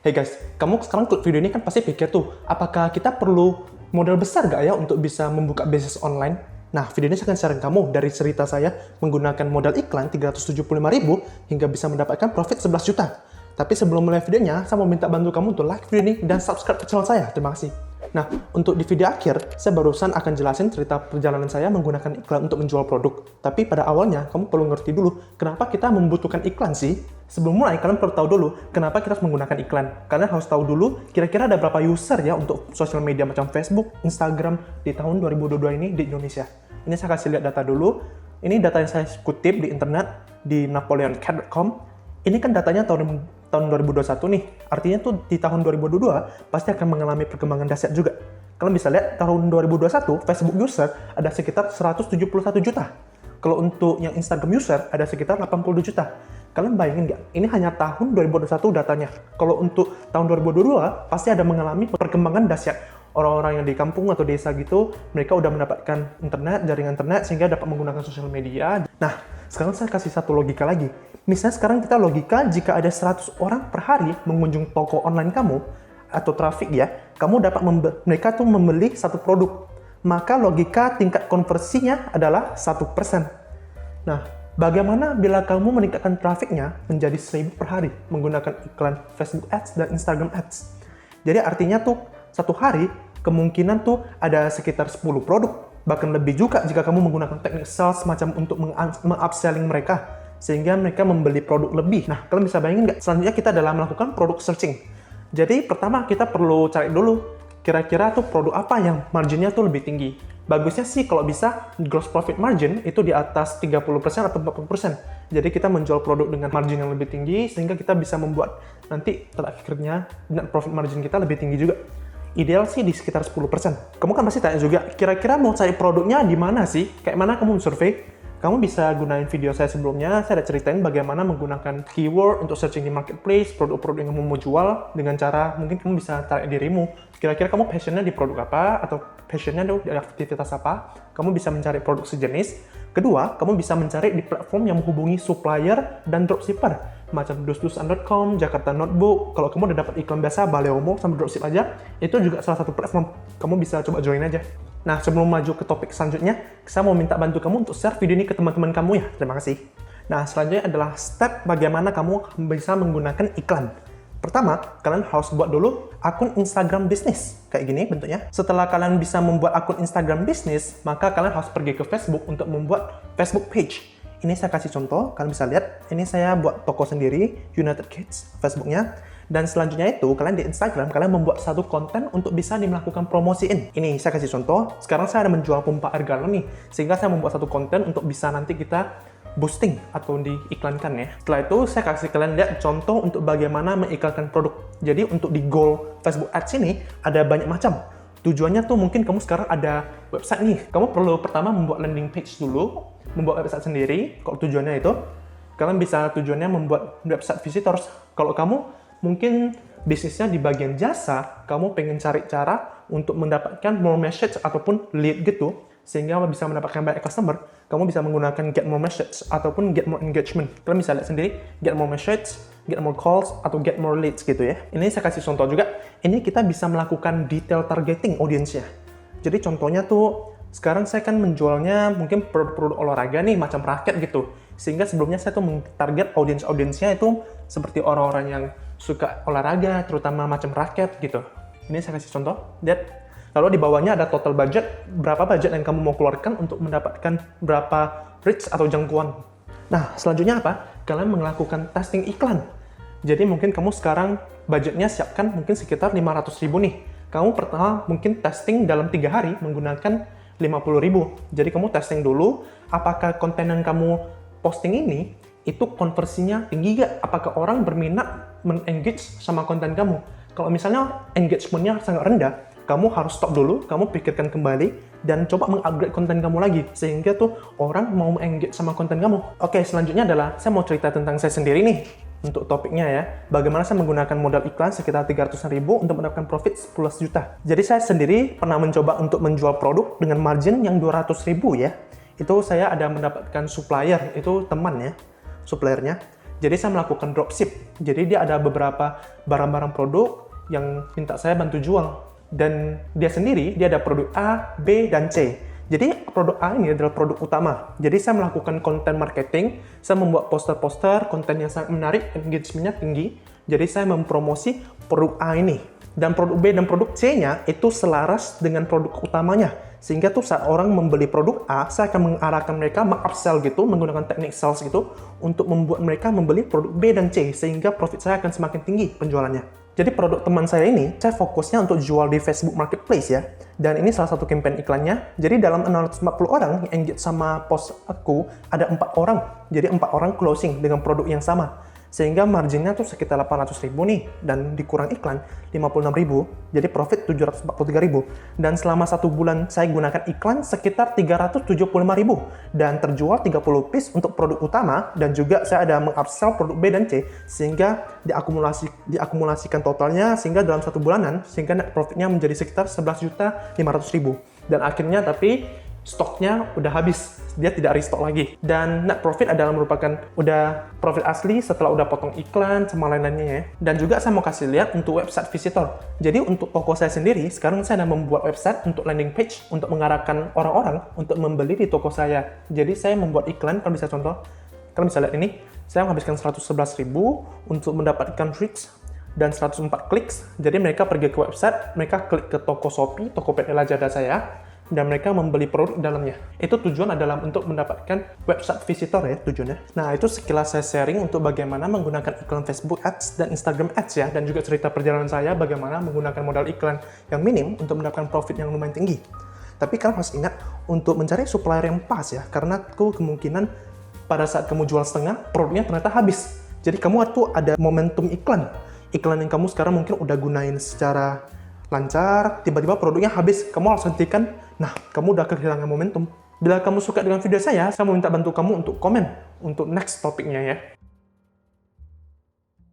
Hey guys, kamu sekarang klik video ini kan pasti pikir tuh, apakah kita perlu modal besar nggak ya untuk bisa membuka bisnis online? Nah, video ini saya akan sharing kamu dari cerita saya menggunakan modal iklan 375.000 hingga bisa mendapatkan profit 11 juta. Tapi sebelum mulai videonya, saya mau minta bantu kamu untuk like video ini dan subscribe ke channel saya. Terima kasih. Nah, untuk di video akhir, saya barusan akan jelasin cerita perjalanan saya menggunakan iklan untuk menjual produk. Tapi pada awalnya, kamu perlu ngerti dulu, kenapa kita membutuhkan iklan sih? Sebelum mulai, kalian perlu tahu dulu, kenapa kita harus menggunakan iklan. Kalian harus tahu dulu, kira-kira ada berapa user ya untuk sosial media macam Facebook, Instagram di tahun 2022 ini di Indonesia. Ini saya kasih lihat data dulu. Ini data yang saya kutip di internet, di napoleoncat.com. Ini kan datanya tahun 2021 nih. Artinya tuh di tahun 2022 pasti akan mengalami perkembangan dahsyat juga. Kalian bisa lihat tahun 2021 Facebook user ada sekitar 171 juta. Kalau untuk yang Instagram user ada sekitar 82 juta. Kalian bayangin nggak? Ini hanya tahun 2021 datanya. Kalau untuk tahun 2022 pasti ada mengalami perkembangan dahsyat. Orang-orang yang di kampung atau desa gitu, mereka udah mendapatkan internet, jaringan internet sehingga dapat menggunakan sosial media. Nah, sekarang saya kasih satu logika lagi. Misalnya sekarang kita logika jika ada 100 orang per hari mengunjung toko online kamu atau traffic ya, kamu dapat mereka tuh membeli satu produk. Maka logika tingkat konversinya adalah 1%. Nah, bagaimana bila kamu meningkatkan trafficnya menjadi 1000 per hari menggunakan iklan Facebook Ads dan Instagram Ads? Jadi artinya tuh satu hari kemungkinan tuh ada sekitar 10 produk. Bahkan lebih juga jika kamu menggunakan teknik sales macam untuk meng-upselling mereka. Sehingga mereka membeli produk lebih. Nah, kalian bisa bayangin nggak? Selanjutnya kita adalah melakukan produk searching. Jadi pertama kita perlu cari dulu kira-kira tuh produk apa yang marginnya tuh lebih tinggi. Bagusnya sih kalau bisa gross profit margin itu di atas 30% atau 40%. Jadi kita menjual produk dengan margin yang lebih tinggi sehingga kita bisa membuat nanti terakhirnya net profit margin kita lebih tinggi juga. Ideal sih di sekitar 10%. Kamu kan pasti tanya juga, kira-kira mau cari produknya di mana sih? Kayak mana kamu survei? Kamu bisa gunain video saya sebelumnya, saya ada ceritain bagaimana menggunakan keyword untuk searching di marketplace, produk-produk yang kamu mau jual, dengan cara mungkin kamu bisa tarik dirimu. Kira-kira kamu passionnya di produk apa, atau passionnya di aktivitas apa, kamu bisa mencari produk sejenis. Kedua, kamu bisa mencari di platform yang menghubungi supplier dan dropshipper, macam dus-dusan.com, Jakarta Notebook. Kalau kamu udah dapat iklan biasa, Baleomo sama dropship aja, itu juga salah satu platform. Kamu bisa coba join aja. Nah, sebelum maju ke topik selanjutnya, saya mau minta bantu kamu untuk share video ini ke teman-teman kamu ya. Terima kasih. Nah, selanjutnya adalah step bagaimana kamu bisa menggunakan iklan. Pertama, kalian harus buat dulu akun Instagram bisnis. Kayak gini bentuknya. Setelah kalian bisa membuat akun Instagram bisnis, maka kalian harus pergi ke Facebook untuk membuat Facebook page. Ini saya kasih contoh, kalian bisa lihat. Ini saya buat toko sendiri, United Kids, Facebooknya. Dan selanjutnya itu, kalian di Instagram, kalian membuat satu konten untuk bisa melakukan promosiin. Ini saya kasih contoh, sekarang saya ada menjual pompa air galon nih, sehingga saya membuat satu konten untuk bisa nanti kita boosting atau diiklankan ya. Setelah itu, saya kasih kalian lihat contoh untuk bagaimana mengiklankan produk. Jadi untuk di goal Facebook Ads ini, ada banyak macam. Tujuannya tuh mungkin kamu sekarang ada website nih, kamu perlu pertama membuat landing page dulu, membuat website sendiri. Kalau tujuannya itu, kalian bisa tujuannya membuat website visitors. Kalau kamu mungkin bisnisnya di bagian jasa, kamu pengen cari cara untuk mendapatkan more message ataupun lead gitu, sehingga bisa mendapatkan banyak customer, kamu bisa menggunakan get more message ataupun get more engagement. Kalian bisa lihat sendiri, get more message, get more calls, atau get more leads gitu ya. Ini saya kasih contoh juga, ini kita bisa melakukan detail targeting audiensnya. Jadi contohnya tuh, sekarang saya kan menjualnya mungkin produk-produk olahraga nih, macam raket gitu. Sehingga sebelumnya saya tuh mentarget audiensnya itu seperti orang-orang yang suka olahraga, terutama macam raket gitu. Ini saya kasih contoh, lihat. Lalu di bawahnya ada total budget, berapa budget yang kamu mau keluarkan untuk mendapatkan berapa reach atau jangkauan. Nah, selanjutnya apa? Kalian melakukan testing iklan. Jadi mungkin kamu sekarang budgetnya siapkan mungkin sekitar 500.000 nih. Kamu pertama mungkin testing dalam 3 hari menggunakan 50.000. Jadi kamu testing dulu, apakah konten yang kamu posting ini itu konversinya tinggi gak? Apakah orang berminat men-engage sama konten kamu? Kalau misalnya engagementnya sangat rendah, kamu harus stop dulu, kamu pikirkan kembali, dan coba meng-upgrade konten kamu lagi, sehingga tuh orang mau engage sama konten kamu. Oke, selanjutnya adalah saya mau cerita tentang saya sendiri nih, untuk topiknya ya. Bagaimana saya menggunakan modal iklan sekitar 300.000 untuk mendapatkan profit 11 juta. Jadi saya sendiri pernah mencoba untuk menjual produk dengan margin yang 200.000 ya. Itu saya ada mendapatkan supplier, itu teman ya, suppliernya. Jadi saya melakukan dropship. Jadi dia ada beberapa barang-barang produk yang minta saya bantu jual. Dan dia sendiri, dia ada produk A, B, dan C. Jadi produk A ini adalah produk utama. Jadi saya melakukan konten marketing, saya membuat poster-poster, konten yang sangat menarik, engagement-nya tinggi. Jadi saya mempromosi produk A ini. Dan produk B dan produk C-nya itu selaras dengan produk utamanya. Sehingga tuh saat orang membeli produk A, saya akan mengarahkan mereka meng-upsell gitu, menggunakan teknik sales gitu, untuk membuat mereka membeli produk B dan C, sehingga profit saya akan semakin tinggi penjualannya. Jadi produk teman saya ini, saya fokusnya untuk jual di Facebook Marketplace ya. Dan ini salah satu campaign iklannya. Jadi dalam 640 orang yang engage sama post aku, ada 4 orang. Jadi 4 orang closing dengan produk yang sama. Sehingga marginnya tuh sekitar 800.000 nih, dan dikurang iklan 56.000, jadi profit 743.000. Dan selama 1 bulan saya gunakan iklan sekitar 375.000, dan terjual 30 piece untuk produk utama, dan juga saya ada meng-upsell produk B dan C, sehingga diakumulasikan totalnya, sehingga dalam 1 bulanan, sehingga net profitnya menjadi sekitar 11.500.000. Dan akhirnya tapi stoknya udah habis, dia tidak restock lagi. Dan net profit adalah merupakan udah profit asli setelah udah potong iklan sama lain-lainnya ya. Dan juga saya mau kasih lihat untuk website visitor. Jadi untuk toko saya sendiri, sekarang saya sedang membuat website untuk landing page untuk mengarahkan orang-orang untuk membeli di toko saya. Jadi saya membuat iklan, kalau bisa contoh, kalian bisa lihat ini, saya menghabiskan 111.000 untuk mendapatkan reach dan 104 clicks. Jadi mereka pergi ke website, mereka klik ke toko Shopee, Tokopedia Lazada saya, dan mereka membeli produk dalamnya. Itu tujuan adalah untuk mendapatkan website visitor ya tujuannya. Nah, itu sekilas saya sharing untuk bagaimana menggunakan iklan Facebook Ads dan Instagram Ads ya, dan juga cerita perjalanan saya bagaimana menggunakan modal iklan yang minim untuk mendapatkan profit yang lumayan tinggi. Tapi kalian harus ingat untuk mencari supplier yang pas ya, karena kemungkinan pada saat kamu jual setengah, produknya ternyata habis. Jadi kamu tuh ada momentum iklan. Iklan yang kamu sekarang mungkin udah gunain secara lancar, tiba-tiba produknya habis, kamu harus hentikan. Nah, kamu udah kehilangan momentum. Bila kamu suka dengan video saya mau minta bantu kamu untuk komen untuk next topiknya ya.